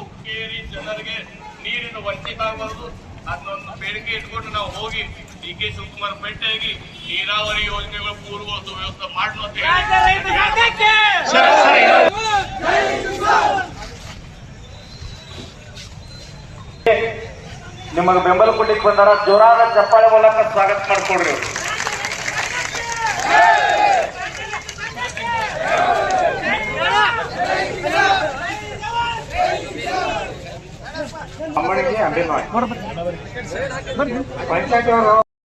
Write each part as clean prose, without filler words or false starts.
ಹುಕ್ಕೇರಿ ಜನರಿಗೆ ನೀರಿನ ವಂಚಿತ ಆಗಬಾರದು. ಅದನ್ನೊಂದು ಬೇಡಿಕೆ ಇಟ್ಕೊಂಡು ನಾವು ಹೋಗಿ ಡಿ ಕೆ ಶಿವಕುಮಾರ್ ಭೇಟಿಯಾಗಿ ನೀರಾವರಿ ಯೋಜನೆಗಳ ಪೂರ್ವವತ್ತು ವ್ಯವಸ್ಥೆ ಮಾಡೋಣ ಅಂತ ನಿಮಗೆ ಬೆಂಬಲ ಕೊಡ್ಲಿಕ್ಕೆ ಬಂದಾರ. ಜೋರಾದ ಚಪ್ಪಾಳೆ ಮೂಲಕ ಸ್ವಾಗತ ಮಾಡ್ಕೊಡ್ರಿ.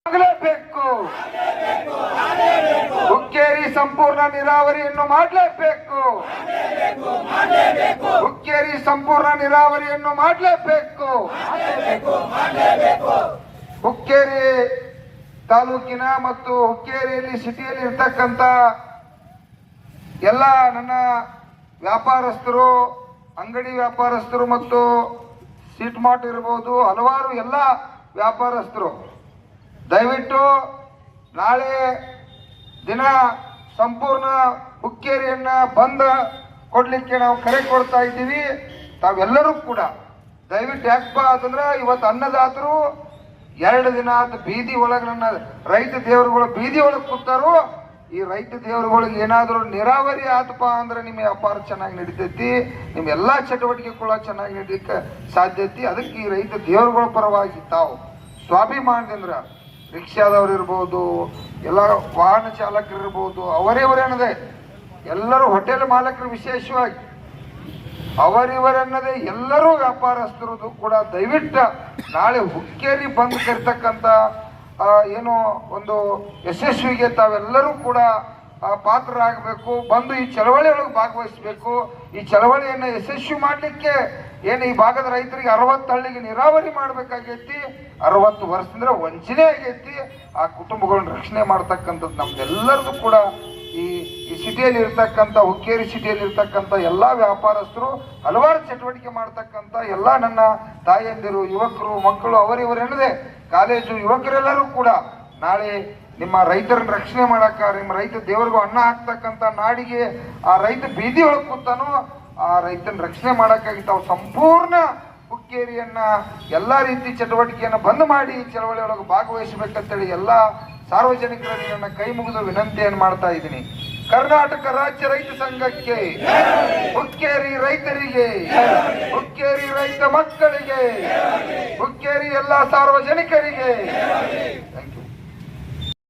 ಆಗಲೇಬೇಕು. ಹುಕ್ಕೇರಿ ಸಂಪೂರ್ಣ ನೀರಾವರಿಯನ್ನು ಮಾಡಲೇಬೇಕು. ಹುಕ್ಕೇರಿ ಸಂಪೂರ್ಣ ನೀರಾವರಿಯನ್ನು ಮಾಡಲೇಬೇಕು. ಹುಕ್ಕೇರಿ ತಾಲೂಕಿನ ಮತ್ತು ಹುಕ್ಕೇರಿಯಲ್ಲಿ ಸಿಟಿಯಲ್ಲಿ ಇರ್ತಕ್ಕಂಥ ಎಲ್ಲ ನನ್ನ ವ್ಯಾಪಾರಸ್ಥರು, ಅಂಗಡಿ ವ್ಯಾಪಾರಸ್ಥರು ಮತ್ತು ಸೀಟ್ ಮಾರ್ಟ್ ಇರ್ಬೋದು, ಹಲವಾರು ಎಲ್ಲ ವ್ಯಾಪಾರಸ್ಥರು ದಯವಿಟ್ಟು ನಾಳೆ ದಿನ ಸಂಪೂರ್ಣ ಹುಕ್ಕೇರಿಯನ್ನ ಬಂದ್ ಕೊಡ್ಲಿಕ್ಕೆ ನಾವು ಕರೆ ಕೊಡ್ತಾ ಇದ್ದೀವಿ. ತಾವೆಲ್ಲರೂ ಕೂಡ ದಯವಿಟ್ಟು ಯಾಕಪ್ಪ ಅಂತಂದ್ರೆ ಇವತ್ತು ಅನ್ನದಾತರು 2 ದಿನ ಆದ ಬೀದಿ ಒಳಗೆ ನನ್ನ ರೈತ ದೇವರುಗಳು ಬೀದಿ ಒಳಗೆ ಕೂತಾರು. ಈ ರೈತ ದೇವರುಗಳಿಗೆ ಏನಾದರೂ ನೀರಾವರಿ ಆತಪ್ಪ ಅಂದ್ರೆ ನಿಮ್ಮ ವ್ಯಾಪಾರ ಚೆನ್ನಾಗಿ ನಡೀತೈತಿ, ನಿಮ್ಮ ಎಲ್ಲಾ ಚಟುವಟಿಕೆ ಕೂಡ ಚೆನ್ನಾಗಿ ನಡೀಲಿಕ್ಕೆ ಸಾಧ್ಯತೆ. ಅದಕ್ಕೆ ಈ ರೈತ ದೇವರುಗಳ ಪರವಾಗಿ ತಾವು ಸ್ವಾಭಿಮಾನದಿಂದ ರಿಕ್ಷಾದವ್ರು ಇರ್ಬೋದು, ಎಲ್ಲ ವಾಹನ ಚಾಲಕರು ಇರ್ಬೋದು, ಅವರಿವರನ್ನದೇ ಎಲ್ಲರೂ ಹೋಟೆಲ್ ಮಾಲಕರು ವಿಶೇಷವಾಗಿ ಅವರಿವರನ್ನದೇ ಎಲ್ಲರೂ ವ್ಯಾಪಾರಸ್ಥರದು ಕೂಡ ದಯವಿಟ್ಟು ನಾಳೆ ಹುಕ್ಕೇರಿ ಬಂದು ಕರಿತಕ್ಕಂಥ ಏನೋ ಒಂದು ಯಶಸ್ವಿಗೆ ತಾವೆಲ್ಲರೂ ಕೂಡ ಪಾತ್ರರಾಗಬೇಕು. ಬಂದು ಈ ಚಳವಳಿಯೊಳಗೆ ಭಾಗವಹಿಸಬೇಕು. ಈ ಚಳವಳಿಯನ್ನು ಯಶಸ್ವಿ ಮಾಡಲಿಕ್ಕೆ ಏನು ಈ ಭಾಗದ ರೈತರಿಗೆ 60 ಹಳ್ಳಿಗೆ ನೀರಾವರಿ ಮಾಡಬೇಕಾಗೈತಿ. 60 ವರ್ಷದಿಂದ ವಂಚನೆ ಆಗೈತಿ. ಆ ಕುಟುಂಬಗಳನ್ನ ರಕ್ಷಣೆ ಮಾಡ್ತಕ್ಕಂಥದ್ದು ನಮ್ದೆಲ್ಲರಿಗೂ ಕೂಡ ಈ ಸಿಟಿಯಲ್ಲಿ ಇರ್ತಕ್ಕಂಥ ಹುಕ್ಕೇರಿ ಸಿಟಿಯಲ್ಲಿ ಇರ್ತಕ್ಕಂಥ ಎಲ್ಲ ವ್ಯಾಪಾರಸ್ಥರು, ಹಲವಾರು ಚಟುವಟಿಕೆ ಮಾಡ್ತಕ್ಕಂಥ ಎಲ್ಲ ನನ್ನ ತಾಯಂದಿರು, ಯುವಕರು, ಮಕ್ಕಳು, ಅವರಿವರೆನ್ನದೆ ಕಾಲೇಜು ಯುವಕರೆಲ್ಲರೂ ಕೂಡ ನಾಳೆ ನಿಮ್ಮ ರೈತರನ್ನ ರಕ್ಷಣೆ ಮಾಡಕ್ಕ, ನಿಮ್ಮ ರೈತ ದೇವರಿಗೂ ಅನ್ನ ಹಾಕ್ತಕ್ಕಂಥ ನಾಡಿಗೆ ಆ ರೈತ ಬೀದಿ ಒಳಗೆ ಕೂತಾನೋ ಆ ರೈತನ ರಕ್ಷಣೆ ಮಾಡಕ್ಕಾಗಿ ತಾವು ಸಂಪೂರ್ಣ ಹುಕ್ಕೇರಿಯನ್ನ ಎಲ್ಲಾ ರೀತಿ ಚಟುವಟಿಕೆಯನ್ನು ಬಂದ್ ಮಾಡಿ ಚಳವಳಿ ಒಳಗೆ ಭಾಗವಹಿಸಬೇಕಂತೇಳಿ ಎಲ್ಲ ಸಾರ್ವಜನಿಕರಲ್ಲಿ ನನ್ನ ಕೈ ಮುಗಿದು ವಿನಂತಿಯನ್ನು ಮಾಡ್ತಾ ಇದ್ದೀನಿ. ಕರ್ನಾಟಕ ರಾಜ್ಯ ರೈತ ಸಂಘಕ್ಕೆ, ಹುಕ್ಕೇರಿ ರೈತರಿಗೆ, ಹುಕ್ಕೇರಿ ರೈತ ಮಕ್ಕಳಿಗೆ, ಹುಕ್ಕೇರಿ ಎಲ್ಲ ಸಾರ್ವಜನಿಕರಿಗೆ